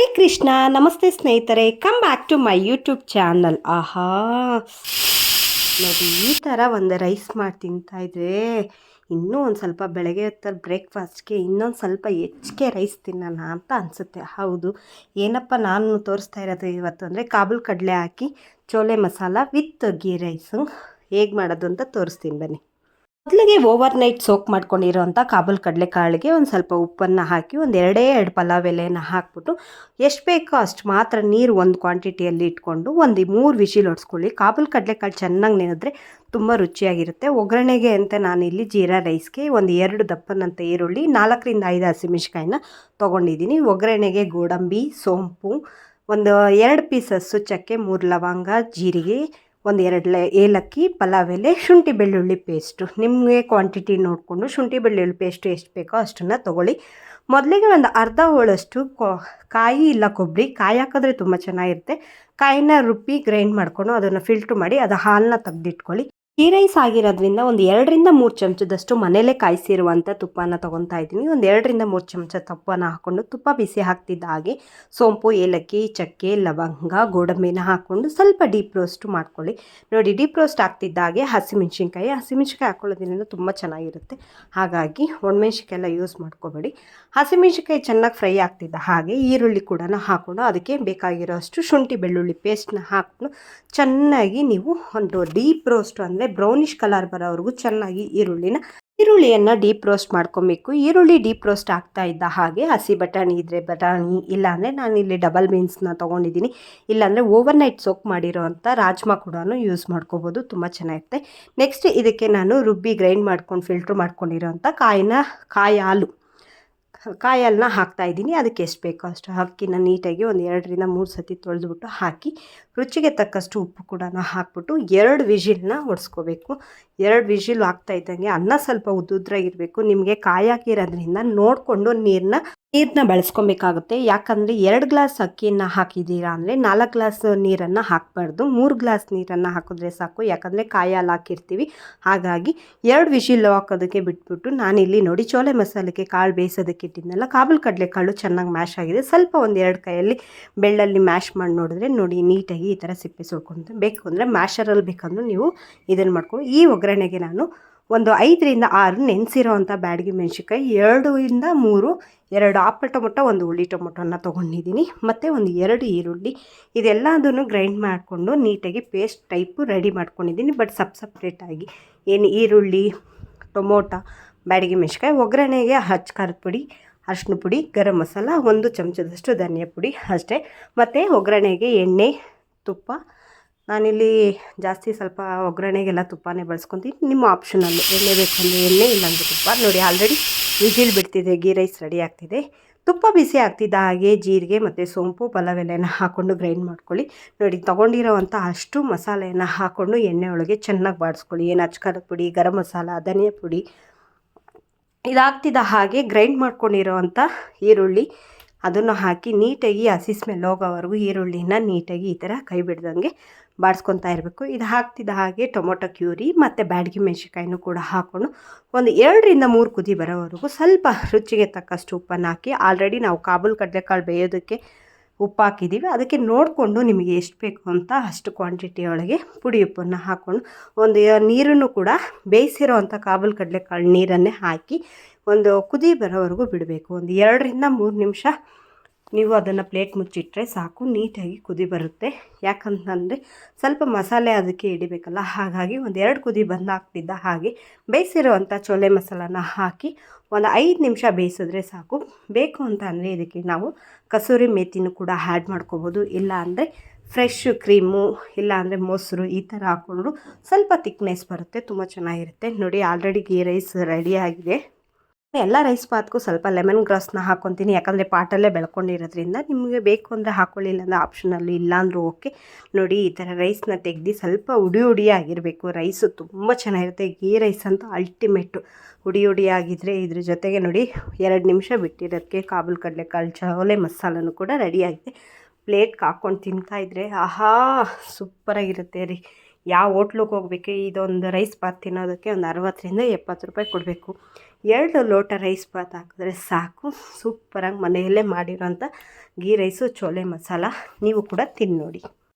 ಹರೇ ಕೃಷ್ಣ. ನಮಸ್ತೆ ಸ್ನೇಹಿತರೆ, come back to my YouTube channel. ಆಹಾ ನೋಡಿ, ಈ ಥರ ಒಂದು ರೈಸ್ ಮಾಡಿ ತಿಂತಾಯಿದ್ರೆ ಇನ್ನೂ ಒಂದು ಸ್ವಲ್ಪ ಬೆಳಗ್ಗೆ ಹೊತ್ತಲ್ಲಿ ಬ್ರೇಕ್ಫಾಸ್ಟ್ಗೆ ಇನ್ನೊಂದು ಸ್ವಲ್ಪ ಹೆಚ್ಚಿಗೆ ರೈಸ್ ತಿನ್ನೋಣ ಅಂತ ಅನಿಸುತ್ತೆ. ಹೌದು, ಏನಪ್ಪ ನಾನು ತೋರಿಸ್ತಾ ಇರೋದು ಇವತ್ತು ಅಂದರೆ ಕಾಬೂಲ್ ಕಡಲೆ ಹಾಕಿ ಚೋಲೆ ಮಸಾಲ ವಿತ್ ಗೀ ರೈಸು ಹೇಗೆ ಮಾಡೋದು ಅಂತ ತೋರಿಸ್ತೀನಿ ಬನ್ನಿ. ಮೊದಲಿಗೆ ಓವರ್ ನೈಟ್ ಸೋಕ್ ಮಾಡ್ಕೊಂಡಿರೋಂಥ ಕಾಬೂಲ್ ಕಡಲೆಕಾಳಿಗೆ ಒಂದು ಸ್ವಲ್ಪ ಉಪ್ಪನ್ನು ಹಾಕಿ ಒಂದು ಎರಡು ಪಲಾವ್ ಎಲೆನ ಹಾಕ್ಬಿಟ್ಟು ಎಷ್ಟು ಬೇಕೋ ಅಷ್ಟು ಮಾತ್ರ ನೀರು ಒಂದು ಕ್ವಾಂಟಿಟಿಯಲ್ಲಿ ಇಟ್ಕೊಂಡು ಒಂದು 3 ವಿಶಿಲ್ ಹೊಡ್ಸ್ಕೊಳ್ಳಿ. ಕಾಬೂಲ್ ಕಡಲೆಕಾಳು ಚೆನ್ನಾಗಿ ನೆನೆದ್ರೆ ತುಂಬ ರುಚಿಯಾಗಿರುತ್ತೆ. ಒಗ್ಗರಣೆಗೆ ಅಂತ ನಾನಿಲ್ಲಿ ಜೀರಾ ರೈಸ್ಗೆ ಒಂದು 2 ದಪ್ಪನಂಥ ಈರುಳ್ಳಿ, 4ರಿಂದ 5 ಹಸಿಮೆಣ್ಸಿಕಾಯಿನ ತೊಗೊಂಡಿದ್ದೀನಿ. ಒಗ್ಗರಣೆಗೆ ಗೋಡಂಬಿ, ಸೋಂಪು, ಒಂದು 2 ಪೀಸ್ ಹಸು ಚಕ್ಕೆ, 3 ಲವಂಗ, ಜೀರಿಗೆ, ಒಂದು 2 ಏಲಕ್ಕಿ, ಪಲಾವ್ ಎಲೆ, ಶುಂಠಿ ಬೆಳ್ಳುಳ್ಳಿ ಪೇಸ್ಟು ನಿಮಗೆ ಕ್ವಾಂಟಿಟಿ ನೋಡಿಕೊಂಡು ಶುಂಠಿ ಬೆಳ್ಳುಳ್ಳಿ ಪೇಸ್ಟು ಎಷ್ಟು ಬೇಕೋ ಅಷ್ಟನ್ನು ತೊಗೊಳ್ಳಿ. ಮೊದಲಿಗೆ ಒಂದು ಅರ್ಧ ಹೋಳಷ್ಟು ಕಾಯಿ ಇಲ್ಲ ಕೊಬ್ಬರಿ, ಕಾಯಿ ಹಾಕಿದ್ರೆ ತುಂಬ ಚೆನ್ನಾಗಿರುತ್ತೆ. ಕಾಯಿನ ರುಬ್ಬಿ ಗ್ರೈಂಡ್ ಮಾಡಿಕೊಂಡು ಅದನ್ನು ಫಿಲ್ಟ್ರ್ ಮಾಡಿ ಅದು ಹಾಲನ್ನ ತೆಗೆದಿಟ್ಕೊಳ್ಳಿ. ಗೀ ರೈಸ್ ಆಗಿರೋದ್ರಿಂದ ಒಂದು 2ರಿಂದ 3 ಚಮಚದಷ್ಟು ಮನೇಲೇ ಕಾಯಿಸಿರುವಂಥ ತುಪ್ಪನ ತೊಗೊತಾ ಇದ್ದೀನಿ. ಒಂದು 2ರಿಂದ 3 ಚಮಚ ತುಪ್ಪನ ಹಾಕ್ಕೊಂಡು ತುಪ್ಪ ಬಿಸಿ ಹಾಕ್ತಿದ್ದ ಹಾಗೆ ಸೋಂಪು, ಏಲಕ್ಕಿ, ಚಕ್ಕೆ, ಲವಂಗ, ಗೋಡಂಬಿನ ಹಾಕ್ಕೊಂಡು ಸ್ವಲ್ಪ ಡೀಪ್ ರೋಸ್ಟ್ ಮಾಡ್ಕೊಳ್ಳಿ. ನೋಡಿ, ಡೀಪ್ ರೋಸ್ಟ್ ಆಗ್ತಿದ್ದ ಹಾಗೆ ಹಸಿಮೆಣ್ಸಿನ್ಕಾಯಿ ಹಾಕ್ಕೊಳ್ಳೋದ್ರಿಂದ ತುಂಬ ಚೆನ್ನಾಗಿರುತ್ತೆ. ಹಾಗಾಗಿ ಒಣಮೆಣ್ಸಿನ್ಕಾಯಿ ಎಲ್ಲ ಯೂಸ್ ಮಾಡ್ಕೋಬೇಡಿ. ಹಸಿಮೆಣ್ಸಿನ್ಕಾಯಿ ಚೆನ್ನಾಗಿ ಫ್ರೈ ಆಗ್ತಿದ್ದ ಹಾಗೆ ಈರುಳ್ಳಿ ಕೂಡ ಹಾಕ್ಕೊಂಡು ಅದಕ್ಕೆ ಬೇಕಾಗಿರೋ ಅಷ್ಟು ಶುಂಠಿ ಬೆಳ್ಳುಳ್ಳಿ ಪೇಸ್ಟ್ನ ಹಾಕ್ಕೊಂಡು ಚೆನ್ನಾಗಿ ನೀವು ಒಂದು ಡೀಪ್ ರೋಸ್ಟ್ ಅಂದರೆ ಬ್ರೌನಿಷ್ ಕಲರ್ ಬರೋವರೆಗೂ ಚೆನ್ನಾಗಿ ಈರುಳ್ಳಿಯನ್ನು ಡೀಪ್ ರೋಸ್ಟ್ ಮಾಡ್ಕೊಬೇಕು. ಈರುಳ್ಳಿ ಡೀಪ್ ರೋಸ್ಟ್ ಆಗ್ತಾ ಇದ್ದ ಹಾಗೆ ಹಸಿ ಬಟಾಣಿ ಇದ್ದರೆ ಬಟಾಣಿ, ಇಲ್ಲಾಂದರೆ ನಾನಿಲ್ಲಿ ಡಬಲ್ ಬೀನ್ಸ್ನ ತೊಗೊಂಡಿದ್ದೀನಿ. ಇಲ್ಲಾಂದರೆ ಓವರ್ ನೈಟ್ ಸೋಕ್ ಮಾಡಿರೋ ಅಂಥ ರಾಜ್ಮಾ ಕೂಡ ಯೂಸ್ ಮಾಡ್ಕೋಬೋದು, ತುಂಬ ಚೆನ್ನಾಗಿರುತ್ತೆ. ನೆಕ್ಸ್ಟ್ ಇದಕ್ಕೆ ನಾನು ರುಬ್ಬಿ ಗ್ರೈಂಡ್ ಮಾಡ್ಕೊಂಡು ಫಿಲ್ಟ್ರ್ ಮಾಡ್ಕೊಂಡಿರೋ ಅಂಥ ಕಾಯಿ ಹಾಲನ್ನ ಹಾಕ್ತಾಯಿದ್ದೀನಿ. ಅದಕ್ಕೆ ಎಷ್ಟು ಬೇಕೋ ಅಷ್ಟು ಅಕ್ಕಿನ ನೀಟಾಗಿ ಒಂದು 2ರಿಂದ 3 ಸತಿ ತೊಳೆದ್ಬಿಟ್ಟು ಹಾಕಿ ರುಚಿಗೆ ತಕ್ಕಷ್ಟು ಉಪ್ಪು ಕೂಡ ಹಾಕ್ಬಿಟ್ಟು 2 ವಿಷಿಲ್ನ ಹೊಡ್ಸ್ಕೋಬೇಕು. 2 ವಿಷಿಲ್ ಆಗ್ತಾ ಇದ್ದಂಗೆ ಅನ್ನ ಸ್ವಲ್ಪ ಉದ್ದುದ್ರಾಗಿರಬೇಕು. ನಿಮಗೆ ಕಾಯಿ ಹಾಕಿರೋದ್ರಿಂದ ನೋಡಿಕೊಂಡು ನೀರನ್ನ ಬಳಸ್ಕೊಬೇಕಾಗುತ್ತೆ. ಯಾಕಂದರೆ 2 ಗ್ಲಾಸ್ ಅಕ್ಕಿಯನ್ನು ಹಾಕಿದ್ದೀರಾ ಅಂದರೆ 4 ಗ್ಲಾಸ್ ನೀರನ್ನು ಹಾಕಬಾರ್ದು, 3 ಗ್ಲಾಸ್ ನೀರನ್ನು ಹಾಕಿದ್ರೆ ಸಾಕು. ಯಾಕಂದರೆ ಕಾಯಿ ಹಾಲು ಹಾಕಿರ್ತೀವಿ. ಹಾಗಾಗಿ 2 ವಿಷಿಲ್ ಹಾಕೋದಕ್ಕೆ ಬಿಟ್ಬಿಟ್ಟು ನಾನಿಲ್ಲಿ ನೋಡಿ ಚೋಲೆ ಮಸಾಲೆಗೆ ಕಾಳು ಬೇಯಿಸೋದಕ್ಕೆ ಇಟ್ಟಿದ್ನಲ್ಲ, ಕಾಬೂಲ್ ಕಡಲೆಕಾಳು ಚೆನ್ನಾಗಿ ಮ್ಯಾಶ್ ಆಗಿದೆ. ಸ್ವಲ್ಪ ಒಂದು 2 ಕೈಯಲ್ಲಿ ಬೆಳ್ಳಲ್ಲಿ ಮ್ಯಾಶ್ ಮಾಡಿ ನೋಡಿದ್ರೆ ನೋಡಿ ನೀಟಾಗಿ ಈ ಥರ ಸಿಪ್ಪೆ ಸುಳ್ಕೊಂಡು ಬೇಕು ಅಂದರೆ ಮ್ಯಾಶರಲ್ಲಿ ಬೇಕಂದ್ರೂ ನೀವು ಇದನ್ನು ಮಾಡ್ಕೊಂಡು ಈ ಒಗ್ಗರಣೆಗೆ ನಾನು ಒಂದು 5ರಿಂದ 6 ನೆನೆಸಿರೋ ಅಂಥ ಬ್ಯಾಡಗಿ ಮೆಣಸಿನ್ಕಾಯಿ, 2ರಿಂದ 3 2 ಆಪಲ್ ಟೊಮೊಟೊ, 1 ಹುಳಿ ಟೊಮೊಟೊನ ತೊಗೊಂಡಿದ್ದೀನಿ. ಮತ್ತು ಒಂದು 2 ಈರುಳ್ಳಿ, ಇದೆಲ್ಲದನ್ನು ಗ್ರೈಂಡ್ ಮಾಡಿಕೊಂಡು ನೀಟಾಗಿ ಪೇಸ್ಟ್ ಟೈಪು ರೆಡಿ ಮಾಡ್ಕೊಂಡಿದ್ದೀನಿ. ಬಟ್ ಸಪ್ರೇಟಾಗಿ ಏನು ಈರುಳ್ಳಿ, ಟೊಮೊಟೊ, ಬ್ಯಾಡಗಿ ಮೆಣಸಿನ್ಕಾಯಿ, ಒಗ್ಗರಣೆಗೆ ಖಾರದ ಪುಡಿ, ಅರಿಶಿನ ಪುಡಿ, ಗರಂ ಮಸಾಲ, 1 ಚಮಚದಷ್ಟು ಧನಿಯಾ ಪುಡಿ ಅಷ್ಟೇ. ಮತ್ತು ಒಗ್ಗರಣೆಗೆ ಎಣ್ಣೆ, ತುಪ್ಪ, ನಾನಿಲ್ಲಿ ಜಾಸ್ತಿ ಸ್ವಲ್ಪ ಒಗ್ಗರಣೆಗೆಲ್ಲ ತುಪ್ಪನೇ ಬಳಸ್ಕೊತೀನಿ. ನಿಮ್ಮ ಆಪ್ಷನಲ್ಲು ಎಣ್ಣೆ ಬೇಕಂದರೆ ಎಣ್ಣೆ, ಇಲ್ಲಾಂದರೆ ತುಪ್ಪ. ನೋಡಿ, ಆಲ್ರೆಡಿ ವಿಜಿಲ್ ಬಿಡ್ತಿದೆ, ಗೀ ರೈಸ್ ರೆಡಿ ಆಗ್ತಿದೆ. ತುಪ್ಪ ಬಿಸಿ ಆಗ್ತಿದ್ದ ಹಾಗೆ ಜೀರಿಗೆ ಮತ್ತು ಸೋಂಪು, ಪಲಾವ್ ಎಲೆನ ಹಾಕ್ಕೊಂಡು ಗ್ರೈಂಡ್ ಮಾಡ್ಕೊಳ್ಳಿ. ನೋಡಿ, ತೊಗೊಂಡಿರೋವಂಥ ಅಷ್ಟು ಮಸಾಲೆಯನ್ನು ಹಾಕ್ಕೊಂಡು ಎಣ್ಣೆ ಒಳಗೆ ಚೆನ್ನಾಗಿ ಬಾಡಿಸ್ಕೊಳ್ಳಿ. ಏನು ಖಾರದ ಪುಡಿ, ಗರಂ ಮಸಾಲ, ಧನಿಯಾ ಪುಡಿ ಇದಾಗ್ತಿದ್ದ ಹಾಗೆ ಗ್ರೈಂಡ್ ಮಾಡ್ಕೊಂಡಿರೋವಂಥ ಈರುಳ್ಳಿ ಅದನ್ನು ಹಾಕಿ ನೀಟಾಗಿ ಹಸಿ ಸ್ಮೆಲ್ ಹೋಗೋವರೆಗೂ ಈರುಳ್ಳಿನ ನೀಟಾಗಿ ಈ ಥರ ಕೈ ಬಿಡ್ದಂಗೆ ಬಾಡಿಸ್ಕೊತಾ ಇರಬೇಕು. ಇದು ಹಾಕ್ತಿದ್ದ ಹಾಗೆ ಟೊಮೊಟೊ ಕ್ಯೂರಿ ಮತ್ತು ಬ್ಯಾಡಗಿ ಮೆಣಸಿನ್ಕಾಯಿನೂ ಕೂಡ ಹಾಕ್ಕೊಂಡು ಒಂದು 2ರಿಂದ 3 ಕುದಿ ಬರೋವರೆಗೂ ಸ್ವಲ್ಪ ರುಚಿಗೆ ತಕ್ಕಷ್ಟು ಉಪ್ಪನ್ನು ಹಾಕಿ, ಆಲ್ರೆಡಿ ನಾವು ಕಾಬೂಲ್ ಕಡಲೆಕಾಳು ಬೇಯೋದಕ್ಕೆ ಉಪ್ಪು ಹಾಕಿದ್ದೀವಿ. ಅದಕ್ಕೆ ನೋಡಿಕೊಂಡು ನಿಮಗೆ ಎಷ್ಟು ಬೇಕು ಅಂತ ಅಷ್ಟು ಕ್ವಾಂಟಿಟಿಯೊಳಗೆ ಪುಡಿ ಉಪ್ಪನ್ನು ಹಾಕ್ಕೊಂಡು ಒಂದು ನೀರನ್ನು ಕೂಡ ಬೇಯಿಸಿರೋ ಅಂಥ ಕಾಬೂಲ್ ಕಡಲೆಕಾಳು ನೀರನ್ನೇ ಹಾಕಿ ಒಂದು ಕುದಿ ಬರೋವರೆಗೂ ಬಿಡಬೇಕು. ಒಂದು 2ರಿಂದ 3 ನಿಮಿಷ ನೀವು ಅದನ್ನು ಪ್ಲೇಟ್ ಮುಚ್ಚಿಟ್ರೆ ಸಾಕು, ನೀಟಾಗಿ ಕುದಿ ಬರುತ್ತೆ. ಯಾಕಂತಂದರೆ ಸ್ವಲ್ಪ ಮಸಾಲೆ ಅದಕ್ಕೆ ಹಿಡಿಬೇಕಲ್ಲ, ಹಾಗಾಗಿ ಒಂದು 2 ಕುದಿ ಬಂದಾಗ್ತಿದ್ದ ಹಾಗೆ ಬೇಯಿಸಿರೋ ಅಂಥ ಚೋಲೆ ಮಸಾಲಾನ ಹಾಕಿ ಒಂದು 5 ನಿಮಿಷ ಬೇಯಿಸಿದ್ರೆ ಸಾಕು. ಬೇಕು ಅಂತ ಅಂದರೆ ಇದಕ್ಕೆ ನಾವು ಕಸೂರಿ ಮೇಥಿನೂ ಕೂಡ ಆ್ಯಡ್ ಮಾಡ್ಕೋಬೋದು, ಇಲ್ಲ ಅಂದರೆ ಫ್ರೆಶ್ ಕ್ರೀಮು, ಇಲ್ಲ ಅಂದರೆ ಮೊಸರು ಈ ಥರ ಹಾಕ್ಕೊಂಡ್ರು ಸ್ವಲ್ಪ ತಿಕ್ನೆಸ್ ಬರುತ್ತೆ, ತುಂಬ ಚೆನ್ನಾಗಿರುತ್ತೆ. ನೋಡಿ, ಆಲ್ರೆಡಿ ಗೀ ರೈಸ್ ರೆಡಿಯಾಗಿದೆ. ಎಲ್ಲ ರೈಸ್ ಪಾತ್ಗೂ ಸ್ವಲ್ಪ ಲೆಮನ್ ಗ್ರಾಸ್ನ ಹಾಕ್ಕೊತೀನಿ, ಯಾಕಂದರೆ ಪಾಟಲ್ಲೇ ಬೆಳ್ಕೊಂಡಿರೋದ್ರಿಂದ. ನಿಮಗೆ ಬೇಕು ಅಂದರೆ ಹಾಕ್ಕೊಳ್ಳಿಲ್ಲ ಅಂದರೆ ಆಪ್ಷನಲ್ಲಿ, ಇಲ್ಲಾಂದ್ರೂ ಓಕೆ. ನೋಡಿ, ಈ ಥರ ರೈಸ್ನ ತೆಗ್ದು ಸ್ವಲ್ಪ ಹುಡಿ ಆಗಿರಬೇಕು. ರೈಸು ತುಂಬ ಚೆನ್ನಾಗಿರುತ್ತೆ. ಗೀ ರೈಸ್ ಅಂತೂ ಅಲ್ಟಿಮೇಟು. ಹುಡಿ ಆಗಿದ್ದರೆ ಇದ್ರ ಜೊತೆಗೆ ನೋಡಿ 2 ನಿಮಿಷ ಬಿಟ್ಟಿರೋದಕ್ಕೆ ಕಾಬೂಲ್ ಕಡಲೆಕಾಳು ಚೋಲೆ ಮಸಾಲನೂ ಕೂಡ ರೆಡಿಯಾಗಿದೆ. ಪ್ಲೇಟ್ಗೆ ಹಾಕ್ಕೊಂಡು ತಿಂತಾಯಿದ್ರೆ ಆಹಾ ಸೂಪರಾಗಿರುತ್ತೆ ರೀ. ಯಾವ ಹೋಟ್ಲಿಗೆ ಹೋಗ್ಬೇಕು ಇದೊಂದು ರೈಸ್ ಬಾತ್ ತಿನ್ನೋದಕ್ಕೆ ಒಂದು 60ರಿಂದ 70 ರೂಪಾಯಿ ಕೊಡಬೇಕು. 2 ಲೋಟ ರೈಸ್ ಬಾತ್ ಹಾಕಿದ್ರೆ ಸಾಕು. ಸೂಪರಾಗಿ ಮನೆಯಲ್ಲೇ ಮಾಡಿರೋಂಥ ಗೀ ರೈಸು ಚೋಲೆ ಮಸಾಲ ನೀವು ಕೂಡ ತಿಂದು ನೋಡಿ.